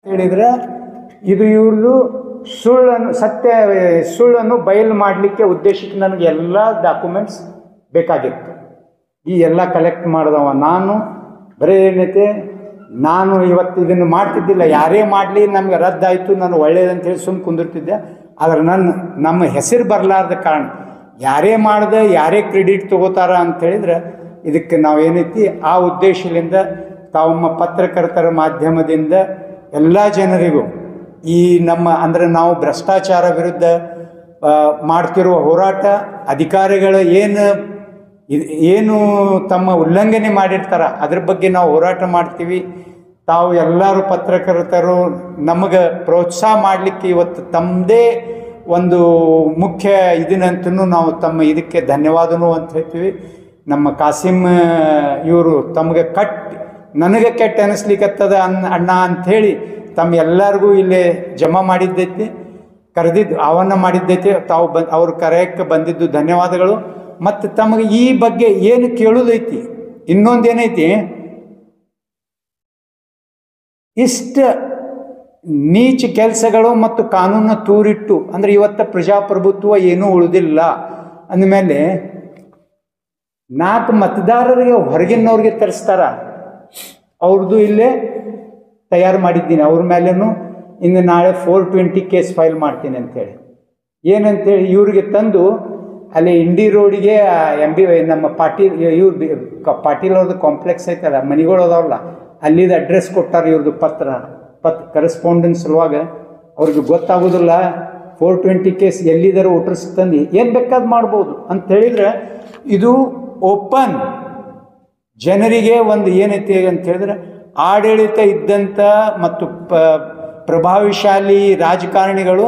ಹೇಳಿದರೆ ಇದು ಇವ್ರದ್ದು ಸುಳ್ಳನ್ನು ಬಯಲು ಮಾಡಲಿಕ್ಕೆ ಉದ್ದೇಶಕ್ಕೆ ನನಗೆ ಎಲ್ಲ ಡಾಕ್ಯುಮೆಂಟ್ಸ್ ಬೇಕಾಗಿತ್ತು. ಈ ಎಲ್ಲ ಕಲೆಕ್ಟ್ ಮಾಡಿದವ ನಾನು. ಬರೀ ಏನೈತೆ, ನಾನು ಇವತ್ತು ಇದನ್ನು ಮಾಡ್ತಿದ್ದಿಲ್ಲ, ಯಾರೇ ಮಾಡಲಿ ನಮ್ಗೆ ರದ್ದಾಯಿತು, ನಾನು ಒಳ್ಳೇದಂತೇಳಿ ಸುಮ್ಮನೆ ಕುಂದಿರ್ತಿದ್ದೆ. ಆದರೆ ನಮ್ಮ ಹೆಸರು ಬರಲಾರ್ದ ಕಾರಣ ಯಾರೇ ಮಾಡಿದೆ ಯಾರೇ ಕ್ರೆಡಿಟ್ ತೊಗೋತಾರ ಅಂಥೇಳಿದ್ರೆ ಇದಕ್ಕೆ ನಾವೇನೈತಿ ಆ ಉದ್ದೇಶದಿಂದ ತಾವಮ್ಮ ಪತ್ರಕರ್ತರ ಮಾಧ್ಯಮದಿಂದ ಎಲ್ಲ ಜನರಿಗೂ ಈ ಅಂದರೆ ನಾವು ಭ್ರಷ್ಟಾಚಾರ ವಿರುದ್ಧ ಮಾಡ್ತಿರುವ ಹೋರಾಟ, ಅಧಿಕಾರಿಗಳ ಏನು ತಮ್ಮ ಉಲ್ಲಂಘನೆ ಮಾಡಿರ್ತಾರ ಅದ್ರ ಬಗ್ಗೆ ನಾವು ಹೋರಾಟ ಮಾಡ್ತೀವಿ. ತಾವು ಎಲ್ಲರೂ ಪತ್ರಕರ್ತರು ನಮಗೆ ಪ್ರೋತ್ಸಾಹ ಮಾಡಲಿಕ್ಕೆ ಇವತ್ತು ತಮ್ಮದೇ ಒಂದು ಮುಖ್ಯ ಇದನ್ನಂತೂ ನಾವು ತಮ್ಮ ಇದಕ್ಕೆ ಧನ್ಯವಾದನು ಅಂತ ಹೇಳ್ತೀವಿ. ನಮ್ಮ ಕಾಸಿಮ್ ಇವರು ತಮಗೆ ನನಗೆ ಕೆಟ್ಟ ಅನ್ನಿಸ್ಲಿಕ್ಕತ್ತದ ಅಣ್ಣ ಅಂಥೇಳಿ ತಮ್ಮ ಎಲ್ಲರಿಗೂ ಇಲ್ಲೇ ಜಮಾ ಮಾಡಿದ್ದೈತಿ, ಆಹ್ವಾನ ಮಾಡಿದ್ದೈತಿ. ತಾವು ಅವ್ರು ಕರೆಯಕ್ಕೆ ಬಂದಿದ್ದು ಧನ್ಯವಾದಗಳು. ಮತ್ತು ತಮಗೆ ಈ ಬಗ್ಗೆ ಏನು ಕೇಳೋದೈತಿ, ಇನ್ನೊಂದೇನೈತಿ, ಇಷ್ಟ ನೀಚ ಕೆಲಸಗಳು ಮತ್ತು ಕಾನೂನು ತೂರಿಟ್ಟು ಅಂದರೆ ಇವತ್ತು ಪ್ರಜಾಪ್ರಭುತ್ವ ಏನೂ ಉಳಿದಿಲ್ಲ ಅಂದಮೇಲೆ 4 ಮತದಾರರಿಗೆ ಹೊರಗಿನವ್ರಿಗೆ ತರಿಸ್ತಾರ. ಅವ್ರದ್ದು ಇಲ್ಲೇ ತಯಾರು ಮಾಡಿದ್ದೀನಿ, ಅವ್ರ ಮೇಲೇನು ಇನ್ನು ನಾಳೆ 420 ಕೇಸ್ ಫೈಲ್ ಮಾಡ್ತೀನಿ ಅಂಥೇಳಿ. ಏನಂತೇಳಿ ಇವ್ರಿಗೆ ತಂದು ಅಲ್ಲಿ ಇಂಡಿ ರೋಡಿಗೆ ನಮ್ಮ ಪಾಟೀಲ್ ಅವ್ರದ್ದು ಕಾಂಪ್ಲೆಕ್ಸ್ ಐತಲ್ಲ, ಮನೆಗಳು ಅದಾವಲ್ಲ, ಅಲ್ಲಿದು ಅಡ್ರೆಸ್ ಕೊಟ್ಟಾರ. ಇವ್ರದ್ದು ಕರೆಸ್ಪಾಂಡೆನ್ಸ್ ಸಲುವಾಗ ಅವ್ರಿಗೆ ಗೊತ್ತಾಗೋದಿಲ್ಲ 420 ಕೇಸ್ ಎಲ್ಲಿದ್ದಾರೆ ವೋಟರ್ಸ್ ತಂದು ಏನು ಬೇಕಾದ್ ಮಾಡ್ಬೋದು ಅಂತ ಹೇಳಿದ್ರೆ ಇದು ಓಪನ್ ಜನರಿಗೆ ಒಂದು ಏನೈತಿ ಅಂತ ಹೇಳಿದ್ರೆ ಆಡಳಿತ ಇದ್ದಂಥ ಮತ್ತು ಪ್ರಭಾವಶಾಲಿ ರಾಜಕಾರಣಿಗಳು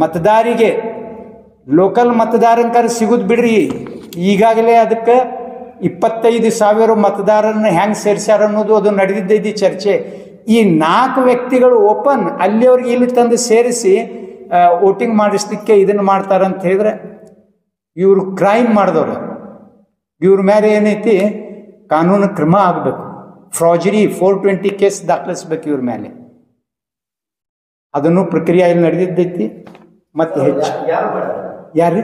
ಮತದಾರಿಗೆ ಲೋಕಲ್ ಮತದಾರಂಕರ ಸಿಗೋದು ಬಿಡ್ರಿ. ಈಗಾಗಲೇ ಅದಕ್ಕೆ 25,000 ಮತದಾರರನ್ನ ಹೆಂಗೆ ಸೇರಿಸ್ಯಾರ ಅನ್ನೋದು ಅದು ನಡೆದಿದ್ದೈತಿ ಚರ್ಚೆ. ಈ 4 ವ್ಯಕ್ತಿಗಳು ಓಪನ್ ಅಲ್ಲಿಯವ್ರಿಗೆ ಇಲ್ಲಿ ತಂದು ಸೇರಿಸಿ ವೋಟಿಂಗ್ ಮಾಡಿಸ್ಲಿಕ್ಕೆ ಇದನ್ನು ಮಾಡ್ತಾರಂತ ಹೇಳಿದ್ರೆ ಇವರು ಕ್ರೈಮ್ ಮಾಡಿದವರು. ಇವ್ರ ಮೇಲೆ ಏನೈತಿ ಕಾನೂನು ಕ್ರಮ ಆಗಬೇಕು. ಫ್ರಾಜರಿ 420 ಕೇಸ್ ದಾಖಲಿಸ್ಬೇಕು ಇವ್ರ ಮೇಲೆ. ಅದನ್ನು ಪ್ರಕ್ರಿಯೆ ಇಲ್ಲಿ ನಡೆದಿದ್ದೈತಿ. ಮತ್ತು ಹೆಚ್ಚು ಯಾರು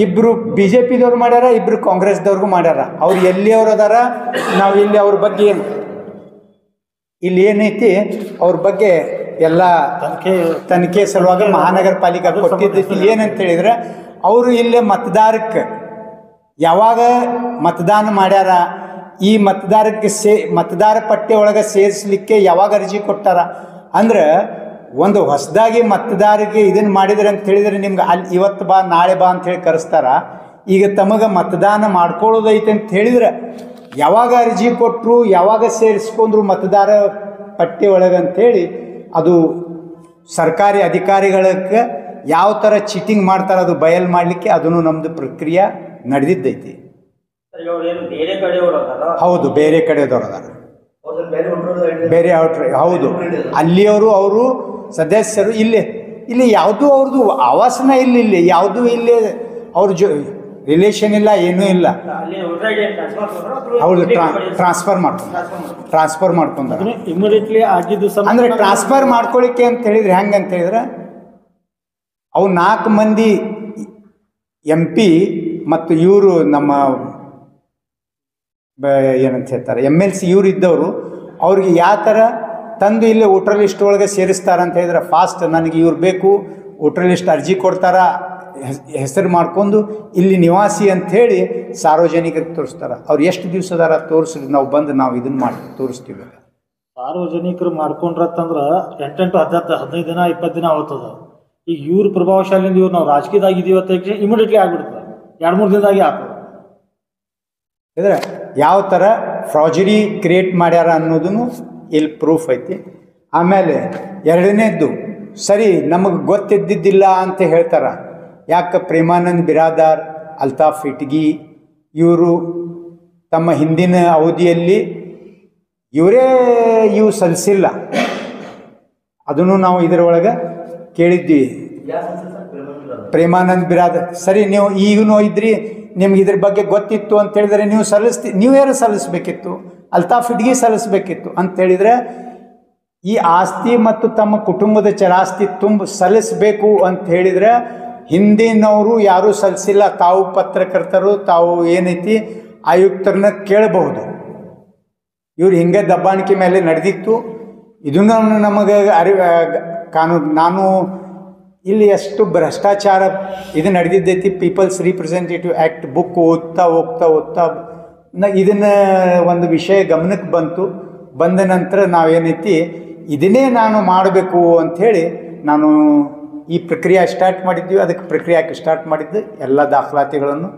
ಇಬ್ರು BJPದವ್ರು ಮಾಡ್ಯಾರ, ಇಬ್ರು ಕಾಂಗ್ರೆಸ್ದವ್ರಿಗೂ ಮಾಡ್ಯಾರ. ಅವ್ರು ಎಲ್ಲಿಯವ್ರು ಅದಾರ, ನಾವು ಇಲ್ಲಿ ಅವ್ರ ಬಗ್ಗೆ ಇಲ್ಲಿ ಏನೈತಿ ಅವ್ರ ಬಗ್ಗೆ ಎಲ್ಲ ತನಿಖೆ ಸಲುವಾಗಿ ಮಹಾನಗರ ಪಾಲಿಕೆ ಕೊಟ್ಟಿದ್ದೈತಿ. ಏನಂತ ಹೇಳಿದ್ರೆ ಅವರು ಇಲ್ಲೇ ಮತದಾರಕ್ಕೆ ಯಾವಾಗ ಮತದಾನ ಮಾಡ್ಯಾರ, ಈ ಮತದಾರಕ್ಕೆ ಮತದಾರ ಪಟ್ಟಿ ಒಳಗೆ ಸೇರಿಸಲಿಕ್ಕೆ ಯಾವಾಗ ಅರ್ಜಿ ಕೊಟ್ಟಾರ ಅಂದ್ರೆ ಒಂದು ಹೊಸದಾಗಿ ಮತದಾರರಿಗೆ ಇದನ್ನು ಮಾಡಿದ್ರೆ ಅಂತ ಹೇಳಿದ್ರೆ ನಿಮ್ಗೆ ಅಲ್ಲಿ ಇವತ್ತು ಬಾ ನಾಳೆ ಬಾ ಅಂಥೇಳಿ ಕರೆಸ್ತಾರ. ಈಗ ತಮಗೆ ಮತದಾನ ಮಾಡ್ಕೊಳ್ಳೋದೈತೆ ಅಂತ ಹೇಳಿದ್ರೆ ಯಾವಾಗ ಅರ್ಜಿ ಕೊಟ್ಟರು ಯಾವಾಗ ಸೇರಿಸ್ಕೊಂಡ್ರು ಮತದಾರ ಪಟ್ಟಿ ಒಳಗೆ ಅಂಥೇಳಿ ಅದು ಸರ್ಕಾರಿ ಅಧಿಕಾರಿಗಳಿಗೆ ಯಾವ ಥರ ಚೀಟಿಂಗ್ ಮಾಡ್ತಾರೆ ಅದು ಬಯಲು ಮಾಡಲಿಕ್ಕೆ ಅದನ್ನು ನಮ್ಮದು ಪ್ರಕ್ರಿಯೆ ನಡೆದಿದ್ದೈತಿ. ಹೌದು, ಬೇರೆ ಕಡೆದವ್ರು ಅದಾರ, ಬೇರೆ ಹೌದು. ಅಲ್ಲಿಯವರು ಅವರು ಸದಸ್ಯರು ಇಲ್ಲಿ ಯಾವುದೂ ಅವ್ರದ್ದು ಆವಾಸನ ಇಲ್ಲಿ ಯಾವುದೂ ಇಲ್ಲಿ ಅವ್ರ ರಿಲೇಷನ್ ಇಲ್ಲ, ಏನೂ ಇಲ್ಲ. ಹೌದು, ಟ್ರಾನ್ಸ್ಫರ್ ಮಾಡ್ಕೊಂಡ್ರೆ ಇಮಿಡಿಯೇಟ್ಲಿ ಆಗಿದ್ದು ಅಂದರೆ ಟ್ರಾನ್ಸ್ಫರ್ ಮಾಡ್ಕೊಳ್ಳಿಕ್ಕೆ ಅಂತ ಹೇಳಿದ್ರೆ ಹೆಂಗೆ ಅಂತ ಹೇಳಿದ್ರೆ ಅವು 4 ಮಂದಿ MP ಮತ್ತು ಇವರು ನಮ್ಮ ಏನಂತ ಹೇಳ್ತಾರೆ MLC ಇವ್ರು ಇದ್ದವರು ಅವ್ರಿಗೆ ಯಾವ ಥರ ತಂದು ಇಲ್ಲಿ ವೋಟರ್ ಲಿಸ್ಟ್ ಒಳಗೆ ಸೇರಿಸ್ತಾರಂತ ಹೇಳಿದ್ರೆ ಫಾಸ್ಟ್ ನನಗೆ ಇವ್ರು ಬೇಕು, ವೋಟರ್ ಲಿಸ್ಟ್ ಅರ್ಜಿ ಕೊಡ್ತಾರ, ಹೆಸರು ಮಾಡ್ಕೊಂಡು ಇಲ್ಲಿ ನಿವಾಸಿ ಅಂಥೇಳಿ ಸಾರ್ವಜನಿಕರಿಗೆ ತೋರಿಸ್ತಾರೆ. ಅವ್ರು ಎಷ್ಟು ದಿವಸದಾರ ತೋರಿಸ್ರಿ, ನಾವು ಬಂದು ನಾವು ಇದನ್ನು ಮಾಡಿ ತೋರಿಸ್ತೀವಿ. ಸಾರ್ವಜನಿಕರು ಮಾಡ್ಕೊಂಡ್ರತ್ತಂದ್ರೆ 8-15 ದಿನ 20 ದಿನ ಆಗ್ತದ. ಈಗ ಇವ್ರ ಪ್ರಭಾವಶಾಲಿಯಿಂದ ಇವ್ರು ನಾವು ರಾಜಕೀಯದಾಗಿದ್ದೀವಿ ಅಂತ ಇಮಿಡಿಯೇಟ್ಲಿ ಆಗ್ಬಿಡ್ತದೆ, 2-3 ದಿನದಾಗೆ ಆಗ್ತದೆ. ಇದ್ರೆ ಯಾವ ಥರ ಫ್ರಾಜರಿ ಕ್ರಿಯೇಟ್ ಮಾಡ್ಯಾರ ಅನ್ನೋದನ್ನು ಇಲ್ಲಿ ಪ್ರೂಫ್ ಐತಿ. ಆಮೇಲೆ ಎರಡನೇದ್ದು ಸರಿ ನಮಗೆ ಗೊತ್ತಿದ್ದಿದ್ದಿಲ್ಲ ಅಂತ ಹೇಳ್ತಾರೆ. ಯಾಕೆ ಪ್ರೇಮಾನಂದ್ ಬಿರಾದಾರ್, ಅಲ್ತಾಫ್ ಇಟ್ಗಿ ಇವರು ತಮ್ಮ ಹಿಂದಿನ ಅವಧಿಯಲ್ಲಿ ಇವು ಸಲ್ಲಿಸಿಲ್ಲ, ಅದನ್ನು ನಾವು ಇದರೊಳಗೆ ಕೇಳಿದ್ವಿ. ಪ್ರೇಮಾನಂದ್ ಬಿರಾದಾರ್ ಸರಿ ನೀವು ಈಗನೂ ಇದ್ರಿ, ನಿಮ್ಗೆ ಇದ್ರ ಬಗ್ಗೆ ಗೊತ್ತಿತ್ತು ಅಂತ ಹೇಳಿದರೆ ನೀವು ಯಾರು ಸಲ್ಲಿಸ್ಬೇಕಿತ್ತು, ಅಲ್ತಾಫ್ ಇಟ್ಗಿ ಸಲ್ಲಿಸ್ಬೇಕಿತ್ತು ಅಂತ ಹೇಳಿದರೆ ಈ ಆಸ್ತಿ ಮತ್ತು ತಮ್ಮ ಕುಟುಂಬದ ಚರಾಸ್ತಿ ಸಲ್ಲಿಸಬೇಕು ಅಂತ ಹೇಳಿದ್ರೆ ಹಿಂದಿನವರು ಯಾರೂ ಸಲ್ಲಿಸಿಲ್ಲ. ತಾವು ಪತ್ರಕರ್ತರು ತಾವು ಏನೈತಿ ಆಯುಕ್ತರನ್ನ ಕೇಳಬಹುದು. ಇವ್ರು ಹಿಂಗೆ ದಬ್ಬಾಣಿಕೆ ಮೇಲೆ ನಡೆದಿತ್ತು. ಇದನ್ನು ನಮಗೆ ಕಾನೂನು ನಾನು ಇಲ್ಲಿ ಎಷ್ಟು ಭ್ರಷ್ಟಾಚಾರ ಇದು ನಡೆದಿದ್ದೈತಿ. ಪೀಪಲ್ಸ್ ರಿಪ್ರೆಸೆಂಟೇಟಿವ್ ಆ್ಯಕ್ಟ್ ಬುಕ್ ಓದ್ತಾ ಇದನ್ನು ಒಂದು ವಿಷಯ ಗಮನಕ್ಕೆ ಬಂದ ನಂತರ ನಾವೇನೈತಿ ಇದನ್ನೇ ನಾನು ಮಾಡಬೇಕು ಅಂಥೇಳಿ ನಾನು ಈ ಪ್ರಕ್ರಿಯೆ ಸ್ಟಾರ್ಟ್ ಮಾಡಿದ್ವಿ. ಅದಕ್ಕೆ ಪ್ರಕ್ರಿಯೆ ಸ್ಟಾರ್ಟ್ ಮಾಡಿದ್ದು ಎಲ್ಲ ದಾಖಲಾತಿಗಳನ್ನು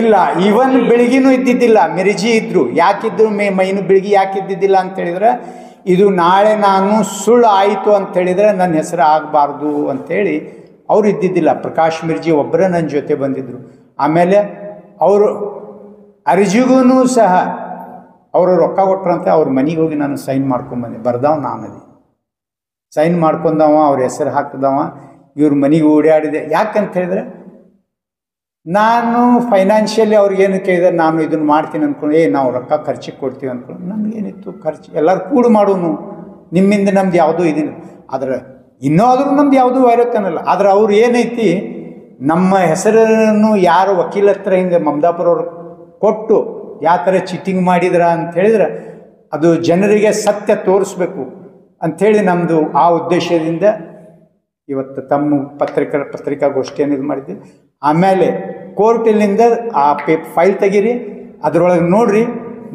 ಇಲ್ಲ. ಈವನ್ ಬೆಳಗಿನೂ ಇದ್ದಿದ್ದಿಲ್ಲ, ಮಿರ್ಜಿ ಇದ್ರು. ಯಾಕಿದ್ರು ಮೈನು ಬೆಳಗ್ಗೆ ಯಾಕೆ ಇದ್ದಿದ್ದಿಲ್ಲ ಅಂತೇಳಿದ್ರೆ ಇದು ನಾಳೆ ನಾನು ಸುಳ್ಳು ಆಯಿತು ಅಂತೇಳಿದರೆ ನನ್ನ ಹೆಸರು ಆಗಬಾರ್ದು ಅಂಥೇಳಿ ಅವರು ಇದ್ದಿದ್ದಿಲ್ಲ. ಪ್ರಕಾಶ್ ಮಿರ್ಜಿ ಒಬ್ಬರೇ ನನ್ನ ಜೊತೆ ಬಂದಿದ್ದರು. ಆಮೇಲೆ ಅವರು ಅರ್ಜಿಗೂ ಸಹ ಅವರು ರೊಕ್ಕ ಕೊಟ್ರಂತೆ ಅವ್ರ ಮನೆಗೆ ಹೋಗಿ ನಾನು ಸೈನ್ ಮಾಡ್ಕೊಂಬಂದೆ. ಬರ್ದವ ನಾನಲ್ಲಿ ಸೈನ್ ಮಾಡ್ಕೊಂಡವ, ಅವ್ರ ಹೆಸರು ಹಾಕಿದವ. ಇವ್ರ ಮನೆಗೆ ಓಡಾಡಿದೆ. ಯಾಕಂತ ಹೇಳಿದ್ರೆ ನಾನು ಫೈನಾನ್ಷಿಯಲಿ ಅವ್ರಿಗೇನು ಕೇಳಿದ್ರೆ ನಾನು ಇದನ್ನು ಮಾಡ್ತೀನಿ ಅಂದ್ಕೊಂಡು ನಾವು ರೊಕ್ಕ ಖರ್ಚಿಗೆ ಕೊಡ್ತೀವಿ ಅಂದ್ಕೊಂಡು ನಮಗೇನಿತ್ತು ಖರ್ಚು ಎಲ್ಲರೂ ಕೂಡು ಮಾಡೋನು, ನಿಮ್ಮಿಂದ ನಮ್ದು ಯಾವುದೂ ಇದಿಲ್ಲ. ಆದ್ರೆ ಇನ್ನೂ ನಮ್ದು ಯಾವುದೂ ವೈರಕ್ಕನಲ್ಲ. ಆದ್ರೆ ಅವ್ರು ಏನೈತಿ ನಮ್ಮ ಹೆಸರನ್ನು ಯಾರು ವಕೀಲ ಹತ್ರ ಹಿಂಗೆ ಮಮದಾಪುರವ್ರು ಕೊಟ್ಟು ಯಾವ ಥರ ಚೀಟಿಂಗ್ ಮಾಡಿದ್ರ ಅಂತ ಹೇಳಿದ್ರೆ ಅದು ಜನರಿಗೆ ಸತ್ಯ ತೋರಿಸ್ಬೇಕು ಅಂಥೇಳಿ ನಮ್ಮದು ಆ ಉದ್ದೇಶದಿಂದ ಇವತ್ತು ತಮ್ಮ ಪತ್ರಿಕಾಗೋಷ್ಠಿಯನ್ನು ಇದು ಮಾಡಿದ್ವಿ. ಆಮೇಲೆ ಕೋರ್ಟಿನಿಂದ ಆ ಫೈಲ್ ತೆಗೀರಿ, ಅದರೊಳಗೆ ನೋಡ್ರಿ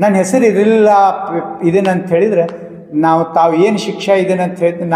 ನನ್ನ ಹೆಸರು ಇರಲಿಲ್ಲ ಇದೇನಂತ ಹೇಳಿದರೆ ತಾವು ಏನು ಶಿಕ್ಷೆ ಇದೇನಂತ ಹೇಳಿದ್ರೆ